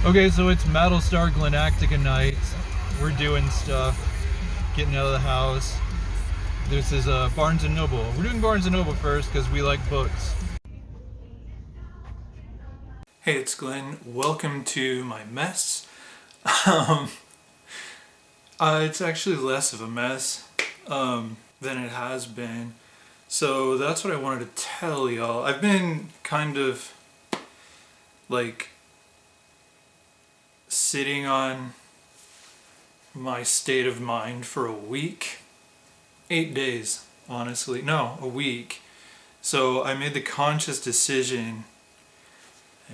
Okay, so it's Battlestar Galactica night. We're doing stuff, getting out of the house. This is Barnes and Noble. We're doing Barnes and Noble first because we like books. Hey, it's Glenn. Welcome to my mess. Um, it's actually less of a mess than it has been. So that's what I wanted to tell y'all. I've been kind of like sitting on my state of mind for a week. 8 days, honestly. No, a week. So I made the conscious decision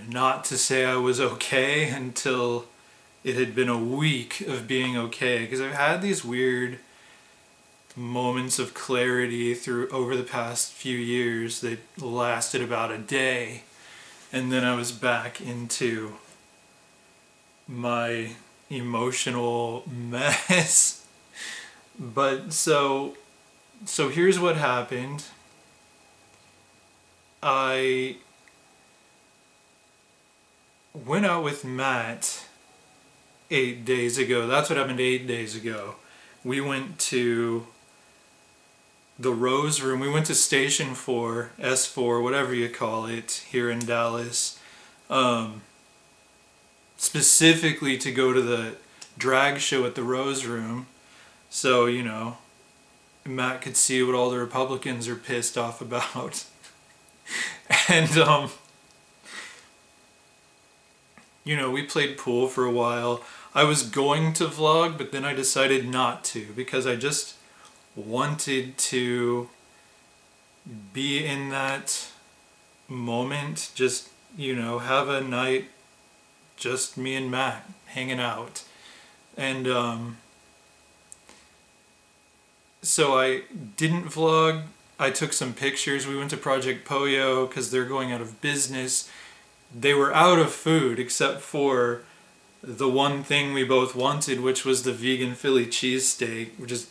not to say I was okay until it had been a week of being okay, because I've had these weird moments of clarity through over the past few years that lasted about a day, and then I was back into my emotional mess. But so here's what happened. I went out with Matt 8 days ago. That's what happened 8 days ago. We went to the Rose Room. We went to Station 4, S4, whatever you call it, here in Dallas, specifically to go to the drag show at the Rose Room. So, Matt could see what all the Republicans are pissed off about. And, we played pool for a while. I was going to vlog, but then I decided not to because I just wanted to be in that moment, just, have a night, just me and Matt hanging out. And so I didn't vlog. I took some pictures. We went to Project Poyo because they're going out of business. They were out of food except for the one thing we both wanted, which was the vegan Philly cheesesteak, which is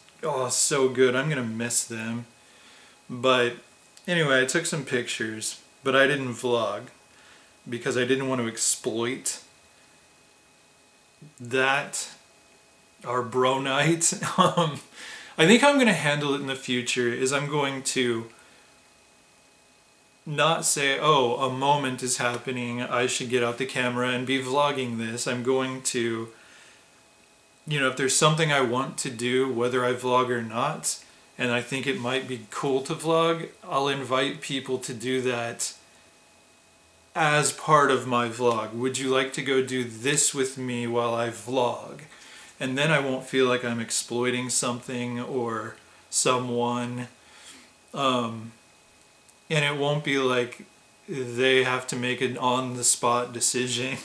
so good. I'm gonna miss them. But anyway, I took some pictures, but I didn't vlog because I didn't want to exploit that, our bro night. I think I'm gonna handle it in the future is I'm going to not say, oh, a moment is happening, I should get out the camera and be vlogging this. I'm going to, if there's something I want to do, whether I vlog or not, and I think it might be cool to vlog, I'll invite people to do that as part of my vlog. Would you like to go do this with me while I vlog? And then I won't feel like I'm exploiting something or someone. And it won't be like they have to make an on-the-spot decision.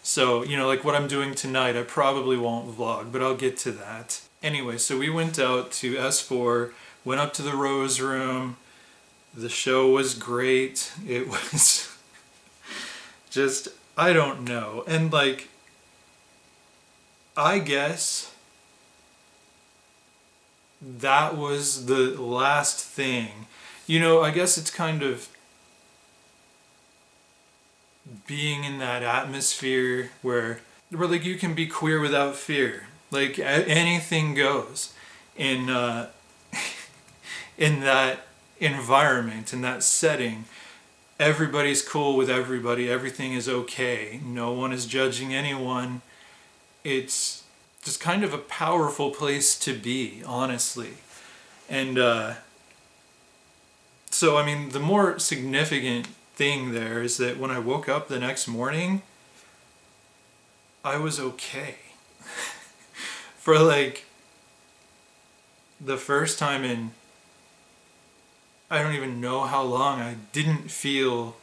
So, like what I'm doing tonight, I probably won't vlog, but I'll get to that. Anyway, so we went out to S4, went up to the Rose Room. The show was great. It was just, I don't know. And I guess that was the last thing. I guess it's kind of being in that atmosphere where like you can be queer without fear. Like anything goes in in that environment, in that setting. Everybody's cool with everybody. Everything is okay. No one is judging anyone. It's just kind of a powerful place to be, honestly. And so, I mean, the more significant thing there is that when I woke up the next morning, I was okay. For the first time in I don't even know how long, I didn't feel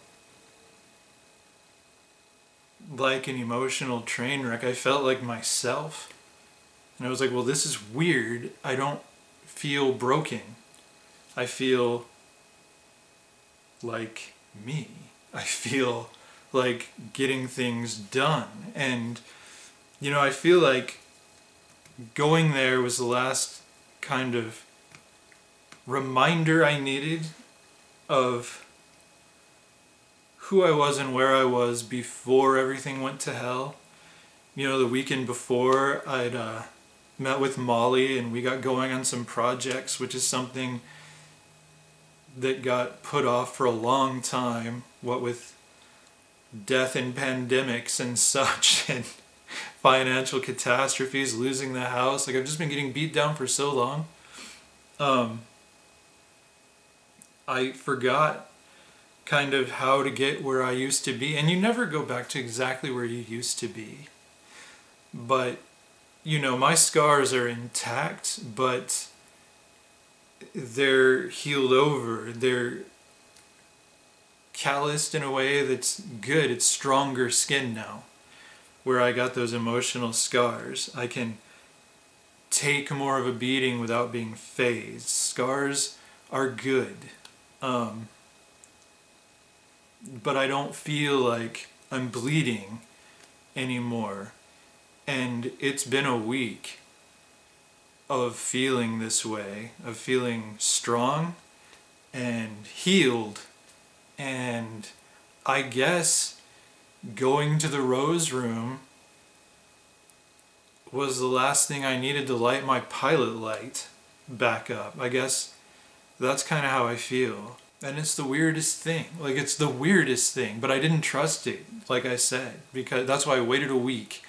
like an emotional train wreck. I felt like myself. And I was like, well, this is weird. I don't feel broken. I feel like me. I feel like getting things done. And, I feel like going there was the last kind of reminder I needed of who I was and where I was before everything went to hell. You know, the weekend before, I'd met with Molly and we got going on some projects, which is something that got put off for a long time, what with death and pandemics and such, and financial catastrophes, losing the house. Like, I've just been getting beat down for so long. I forgot kind of how to get where I used to be. And you never go back to exactly where you used to be. But, you know, my scars are intact, but they're healed over. They're calloused in a way that's good. It's stronger skin now. Where I got those emotional scars, I can take more of a beating without being phased. Scars are good. But I don't feel like I'm bleeding anymore. And it's been a week of feeling this way, of feeling strong and healed. And I guess going to the Rose Room was the last thing I needed to light my pilot light back up. I guess that's kind of how I feel. And it's the weirdest thing. Like, it's the weirdest thing, but I didn't trust it, like I said, because that's why I waited a week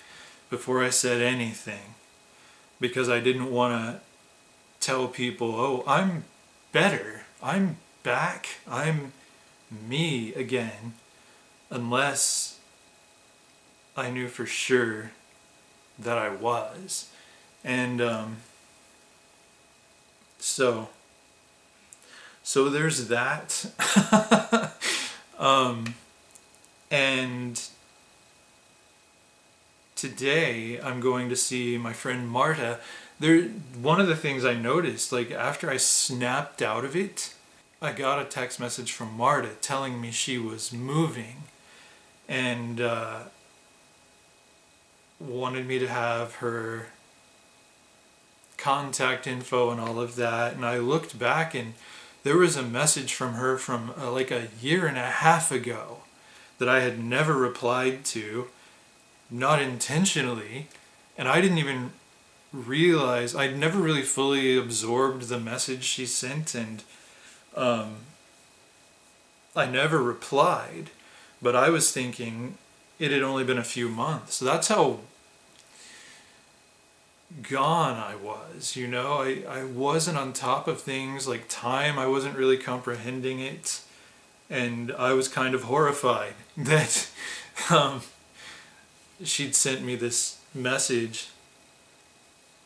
before I said anything, because I didn't want to tell people, oh, I'm better, I'm back, I'm me again, unless I knew for sure that I was. And so there's that. And today I'm going to see my friend Marta. One of the things I noticed, like, after I snapped out of it, I got a text message from Marta telling me she was moving and wanted me to have her contact info and all of that. And I looked back and there was a message from her from like a year and a half ago that I had never replied to, not intentionally, and I didn't even realize, I'd never really fully absorbed the message she sent, and I never replied, but I was thinking it had only been a few months. So that's how gone I was, you know. I wasn't on top of things like time. I wasn't really comprehending it, and I was kind of horrified that she'd sent me this message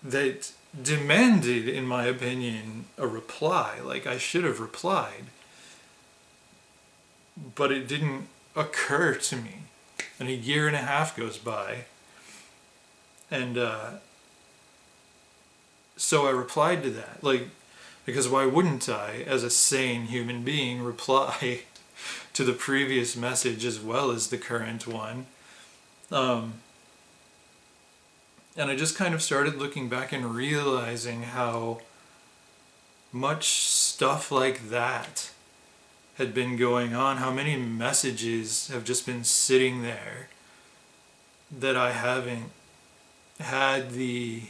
that demanded, in my opinion, a reply. Like, I should have replied, but it didn't occur to me. And a year and a half goes by, and so I replied to that, like, because why wouldn't I, as a sane human being, reply to the previous message as well as the current one? And I just kind of started looking back and realizing how much stuff like that had been going on, how many messages have just been sitting there that I haven't had the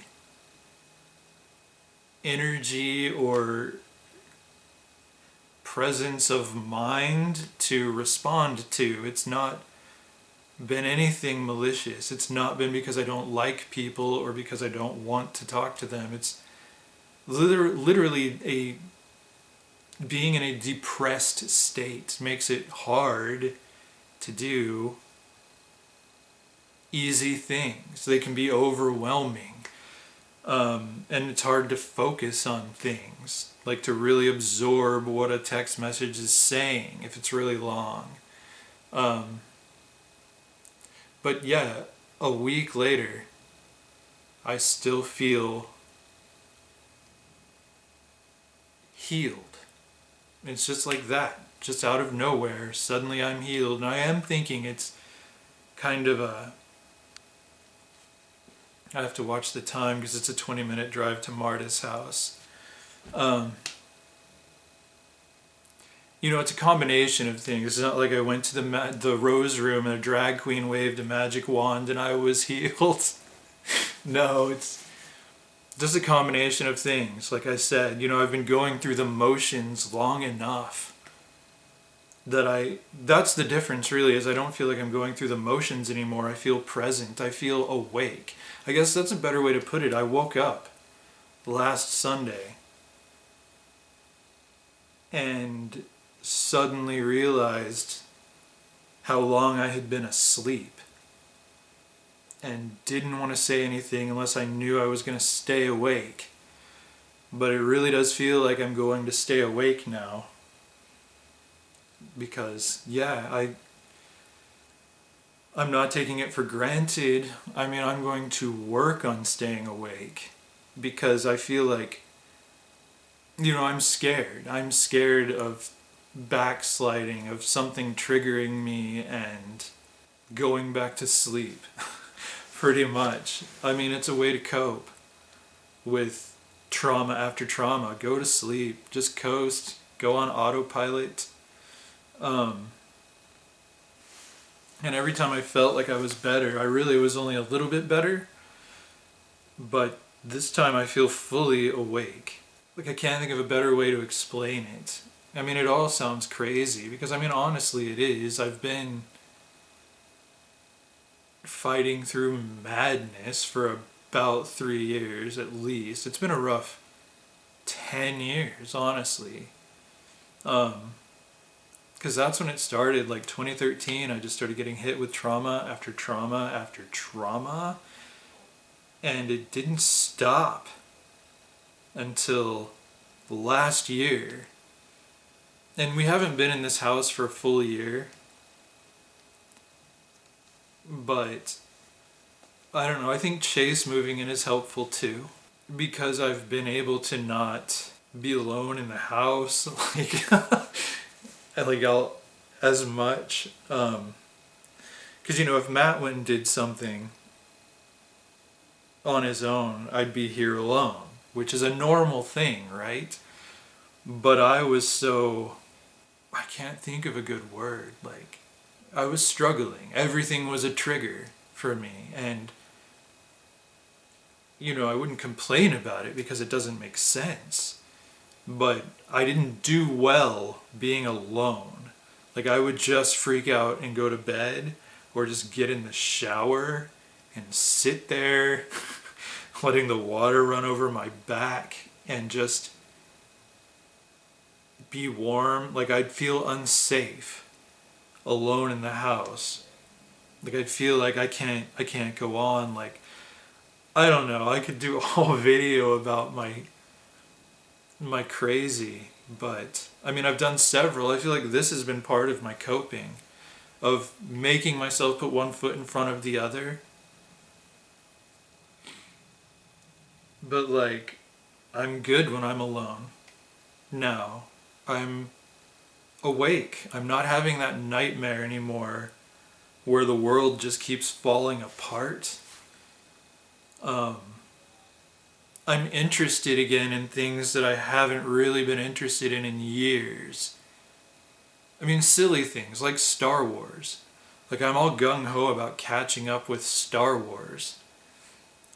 energy or presence of mind to respond to. It's not been anything malicious. It's not been because I don't like people or because I don't want to talk to them. It's literally being in a depressed state makes it hard to do easy things. They can be overwhelming. And it's hard to focus on things, like to really absorb what a text message is saying if it's really long. But yeah, a week later, I still feel healed. It's just like that, just out of nowhere, suddenly I'm healed. And I am thinking it's kind of I have to watch the time because it's a 20-minute drive to Marta's house. it's a combination of things. It's not like I went to the rose room and a drag queen waved a magic wand and I was healed. No, it's just a combination of things. Like I said, I've been going through the motions long enough that's the difference really, is I don't feel like I'm going through the motions anymore. I feel present. I feel awake. I guess that's a better way to put it. I woke up last Sunday and suddenly realized how long I had been asleep and didn't want to say anything unless I knew I was going to stay awake. But it really does feel like I'm going to stay awake now. Because, I'm not taking it for granted. I mean, I'm going to work on staying awake because I feel like, I'm scared. I'm scared of backsliding, of something triggering me and going back to sleep. Pretty much. I mean, it's a way to cope with trauma after trauma. Go to sleep. Just coast. Go on autopilot. And every time I felt like I was better, I really was only a little bit better. But this time I feel fully awake. Like, I can't think of a better way to explain it. I mean, it all sounds crazy because, honestly, it is. I've been fighting through madness for about 3 years at least. It's been a rough 10 years, honestly. Because that's when it started, like 2013. I just started getting hit with trauma after trauma after trauma. And it didn't stop until last year. And we haven't been in this house for a full year. But I don't know, I think Chase moving in is helpful too. Because I've been able to not be alone in the house. As much. Because, if Matt went and did something on his own, I'd be here alone, which is a normal thing, right? But I can't think of a good word. I was struggling. Everything was a trigger for me. And, I wouldn't complain about it because it doesn't make sense. But I didn't do well being alone. I would just freak out and go to bed or just get in the shower and sit there letting the water run over my back and just be warm. I'd feel unsafe alone in the house. I'd feel like I can't go on. I don't know, I could do a whole video about my crazy, but I've done several. I feel like this has been part of my coping, of making myself put one foot in front of the other. But I'm good when I'm alone. Now, I'm awake. I'm not having that nightmare anymore where the world just keeps falling apart. I'm interested again in things that I haven't really been interested in years. Silly things like Star Wars. I'm all gung-ho about catching up with Star Wars.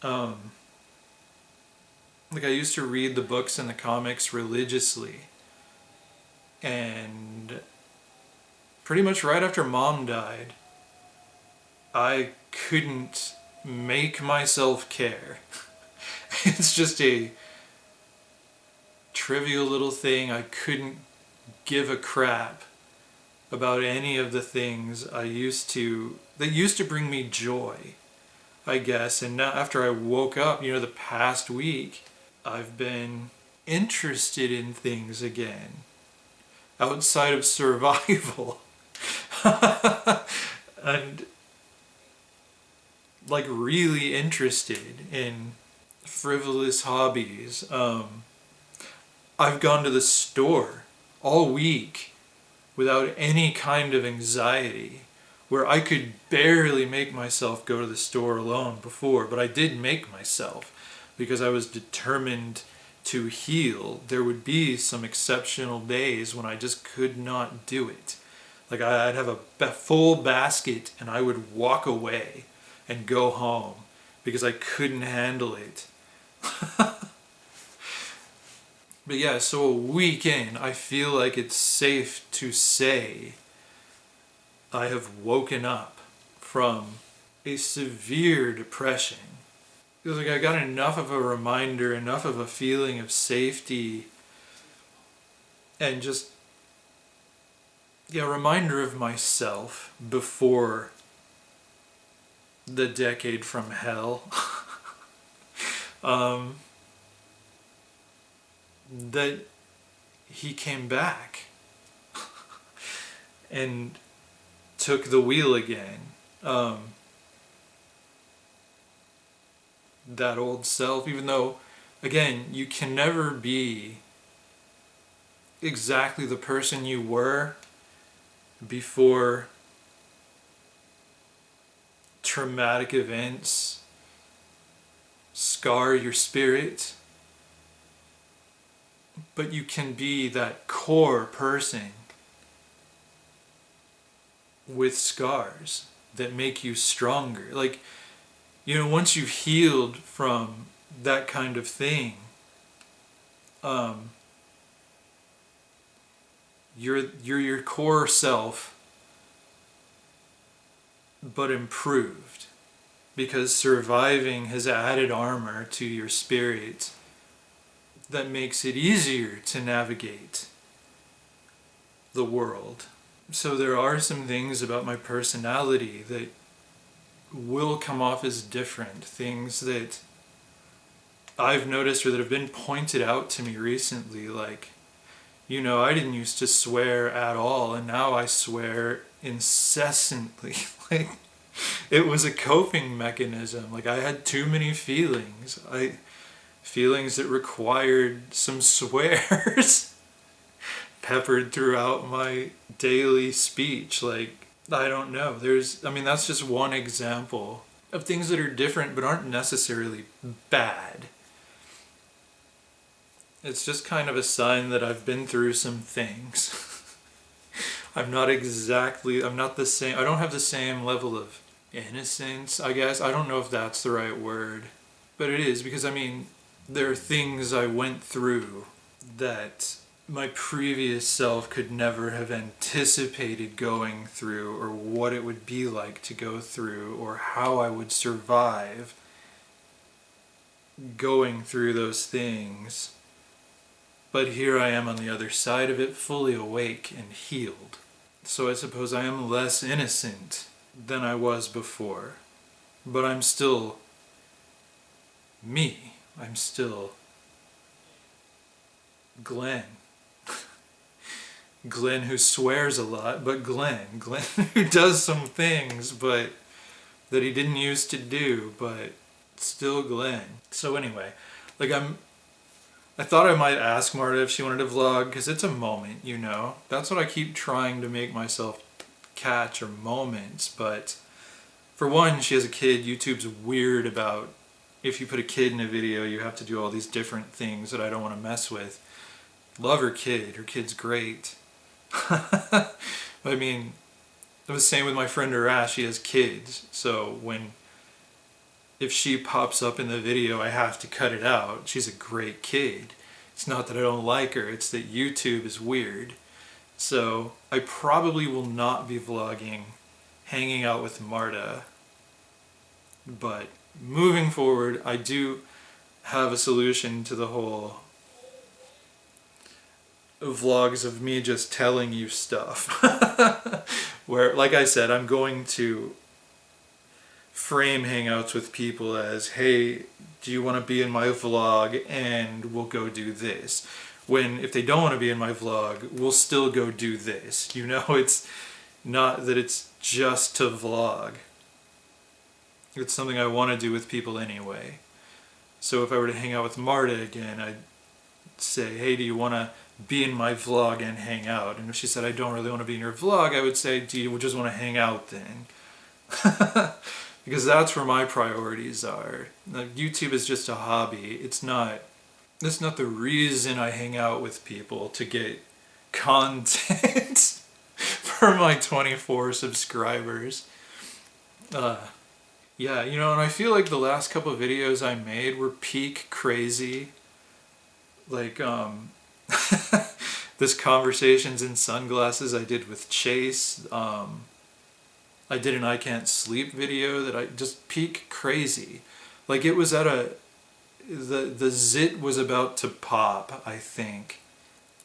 I used to read the books and the comics religiously. And pretty much right after Mom died, I couldn't make myself care. It's just a trivial little thing. I couldn't give a crap about any of the things that used to bring me joy, I guess. And now after I woke up, the past week, I've been interested in things again outside of survival. And really interested in frivolous hobbies. I've gone to the store all week without any kind of anxiety, where I could barely make myself go to the store alone before, but I did make myself because I was determined to heal, there would be some exceptional days when I just could not do it. Like I'd have a full basket and I would walk away and go home because I couldn't handle it. But yeah, so a week in, I feel like it's safe to say I have woken up from a severe depression. It was like I got enough of a reminder, enough of a feeling of safety, and just, yeah, a reminder of myself before the decade from hell. That he came back and took the wheel again. That old self, even though, again, you can never be exactly the person you were before traumatic events scar your spirit, but you can be that core person with scars that make you stronger. Like, you know, once you've healed from that kind of thing, you're your core self, but improved, because surviving has added armor to your spirit that makes it easier to navigate the world. So there are some things about my personality that will come off as different, things that I've noticed or that have been pointed out to me recently, like, you know, I didn't used to swear at all, and now I swear incessantly. Like, it was a coping mechanism. Like, I had too many feelings. Feelings that required some swears peppered throughout my daily speech. Like, I don't know. That's just one example of things that are different but aren't necessarily bad. It's just kind of a sign that I've been through some things. I'm not the same. I don't have the same level of innocence, I guess. I don't know if that's the right word. But it is, because, there are things I went through that my previous self could never have anticipated going through, or what it would be like to go through, or how I would survive going through those things. But here I am on the other side of it, fully awake and healed. So I suppose I am less innocent than I was before. But I'm still me. I'm still Glenn. Glenn who swears a lot, but Glenn who does some things but that he didn't used to do, but still Glenn. So anyway, I thought I might ask Marta if she wanted to vlog, because it's a moment, you know. That's what I keep trying to make myself catch, are moments. But for one, she has a kid. YouTube's weird about, if you put a kid in a video, you have to do all these different things that I don't want to mess with. Love her kid. Her kid's great. It was the same with my friend Arash. She has kids. So if she pops up in the video, I have to cut it out. She's a great kid. It's not that I don't like her, it's that YouTube is weird. So I probably will not be vlogging hanging out with Marta. But moving forward, I do have a solution to the whole vlogs of me just telling you stuff. Where, like I said, I'm going to frame hangouts with people as, hey, do you want to be in my vlog, and we'll go do this. When, if they don't want to be in my vlog, we'll still go do this. You know, it's not that it's just to vlog. It's something I want to do with people anyway. So if I were to hang out with Marta again, I'd say, hey, do you want to be in my vlog and hang out? And if she said, I don't really want to be in your vlog, I would say, do you just want to hang out then? Because that's where my priorities are. Like, YouTube is just a hobby. It's not That's not the reason I hang out with people, to get content for my 24 subscribers. Yeah, you know, and I feel like the last couple of videos I made were peak crazy. Like, this Conversations in Sunglasses I did with Chase. I did an I Can't Sleep video that I just peak crazy. Like, it was at the zit was about to pop, I think.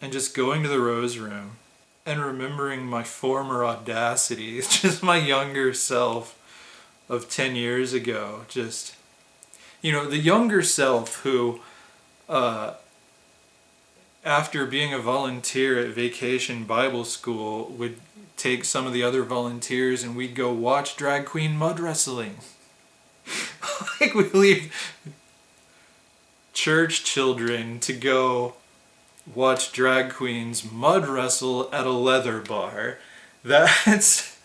And just going to the Rose Room and remembering my former audacity, just my younger self of 10 years ago. Just, you know, the younger self who, after being a volunteer at Vacation Bible School, would take some of the other volunteers and we'd go watch drag queen mud wrestling. Like, we leave church children to go watch drag queens mud wrestle at a leather bar. That's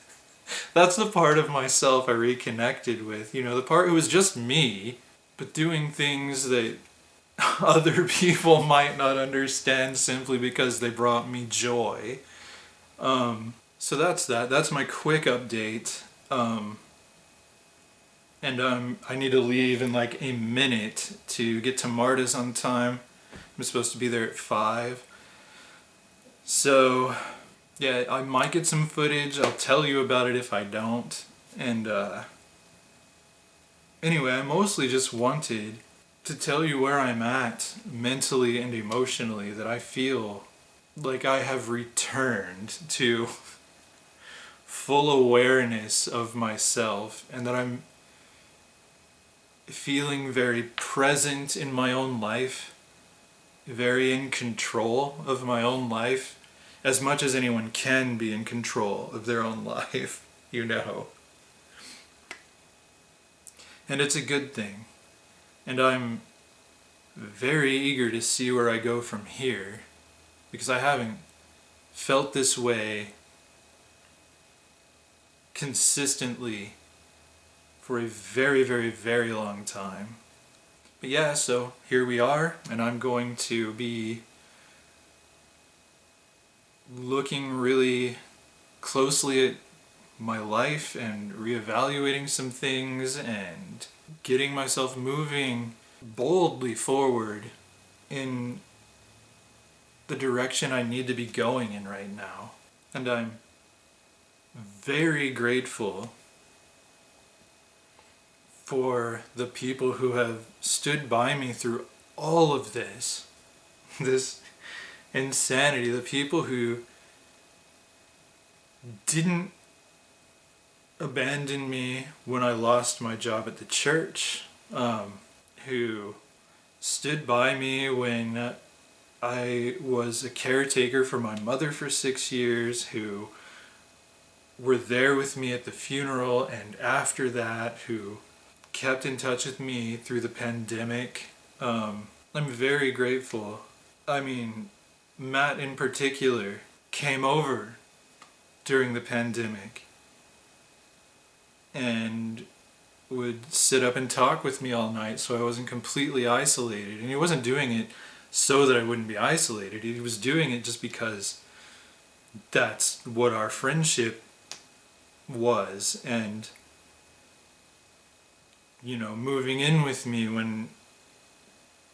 the part of myself I reconnected with. You know, the part who was just me, but doing things that other people might not understand simply because they brought me joy. So that's that. That's my quick update. And I need to leave in like a minute to get to Marta's on time. I'm supposed to be there at 5. So, yeah, I might get some footage. I'll tell you about it if I don't. And anyway, I mostly just wanted to tell you where I'm at mentally and emotionally, that I feel like I have returned to full awareness of myself, and that I'm feeling very present in my own life, very in control of my own life, as much as anyone can be in control of their own life, you know. And it's a good thing. And I'm very eager to see where I go from here, because I haven't felt this way consistently for a very, very, very long time. But yeah, so here we are, and I'm going to be looking really closely at my life and reevaluating some things and getting myself moving boldly forward in the direction I need to be going in right now. And I'm very grateful for the people who have stood by me through all of this insanity, the people who didn't abandon me when I lost my job at the church, who stood by me when I was a caretaker for my mother for 6 years, who were there with me at the funeral and after that, who kept in touch with me through the pandemic. I'm very grateful. I mean, Matt in particular came over during the pandemic and would sit up and talk with me all night so I wasn't completely isolated. And he wasn't doing it so that I wouldn't be isolated. He was doing it just because that's what our friendship was. And, you know, moving in with me when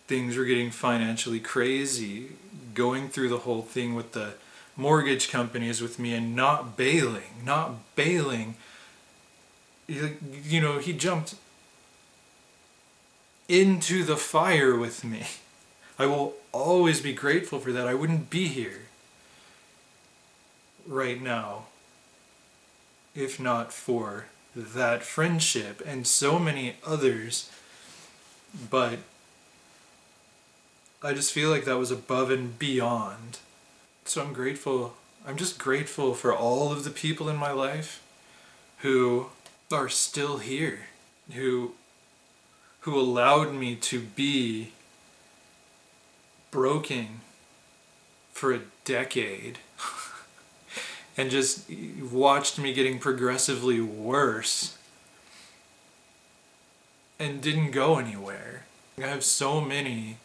things were getting financially crazy, going through the whole thing with the mortgage companies with me and not bailing. You know, he jumped into the fire with me. I will always be grateful for that. I wouldn't be here right now if not for that friendship and so many others. But I just feel like that was above and beyond. So I'm grateful. I'm just grateful for all of the people in my life who are still here, who allowed me to be broken for a decade and just watched me getting progressively worse and didn't go anywhere. I have so many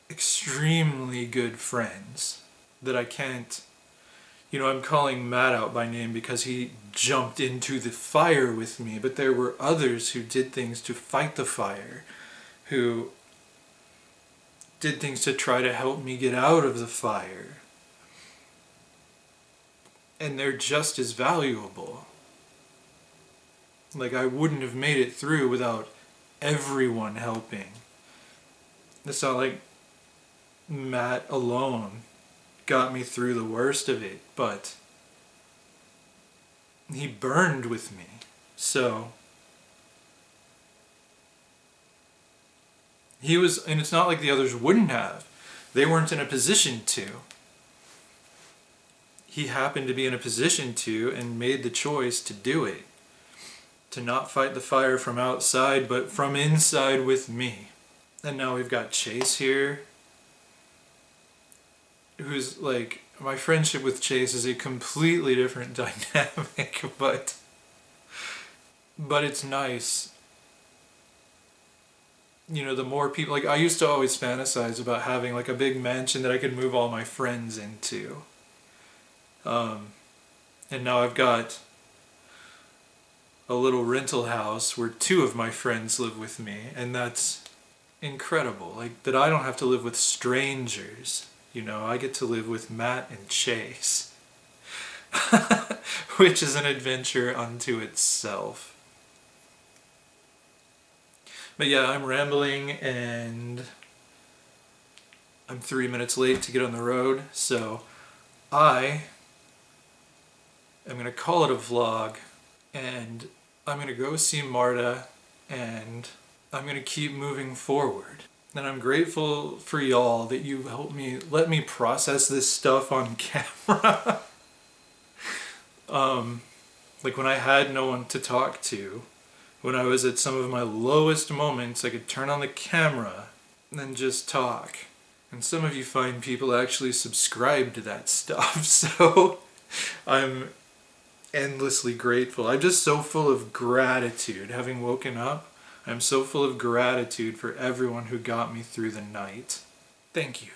extremely good friends that I can't, I'm calling Matt out by name because he jumped into the fire with me, but there were others who did things to fight the fire, who did things to try to help me get out of the fire. And they're just as valuable. Like, I wouldn't have made it through without everyone helping. It's not like Matt alone got me through the worst of it, but he burned with me. So he was, and it's not like the others wouldn't have. They weren't in a position to. He happened to be in a position to and made the choice to do it. To not fight the fire from outside, but from inside with me. And now we've got Chase here, who's like, my friendship with Chase is a completely different dynamic, but it's nice. The more people, like, I used to always fantasize about having like a big mansion that I could move all my friends into. And now I've got a little rental house where 2 of my friends live with me, and that's incredible. Like, that I don't have to live with strangers. I get to live with Matt and Chase, which is an adventure unto itself. But yeah, I'm rambling, and I'm 3 minutes late to get on the road, so I'm going to call it a vlog, and I'm going to go see Marta, and I'm going to keep moving forward. And I'm grateful for y'all that you let me process this stuff on camera. Like, when I had no one to talk to, when I was at some of my lowest moments, I could turn on the camera and then just talk. And some of you fine people actually subscribe to that stuff, so I'm endlessly grateful. I'm just so full of gratitude. Having woken up, I'm so full of gratitude for everyone who got me through the night. Thank you.